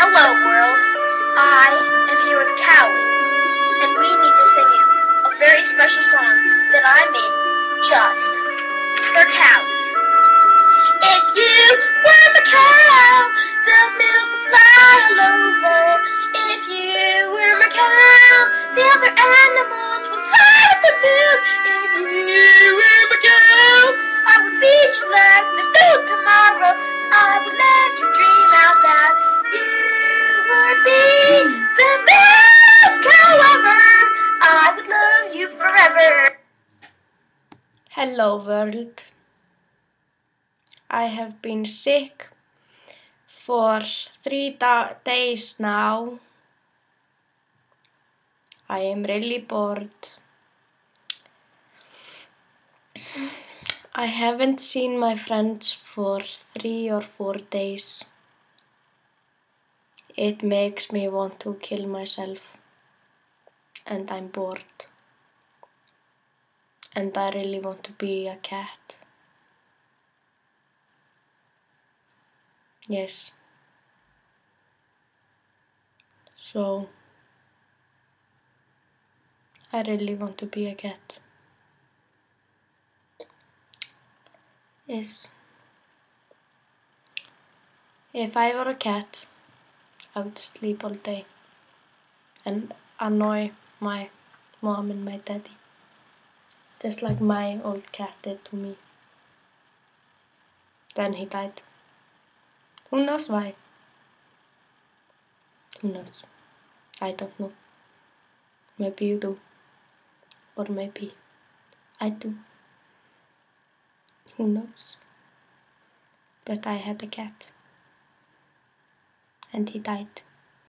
Hello world, I am here with Callie, and we need to sing you a very special song that I made just for Callie. If you were my cow, the milk would fly all over. If you were my cow, the other animals would fly with the milk. If you were my cow, I would feed you like there's no tomorrow. I would let you dream out loud. You would be the best cow ever. I would love you forever. Hello world. I have been sick for 3 days now. I am really bored. I haven't seen my friends for 3 or 4 days. It makes me want to kill myself. And I'm bored. And I really want to be a cat. Yes. So, I really want to be a cat. Yes. If I were a cat, I would sleep all day and annoy my mom and my daddy. Just like my old cat did to me. Then he died. Who knows why? Who knows? I don't know. Maybe you do. Or maybe I do. Who knows? But I had a cat. And he died.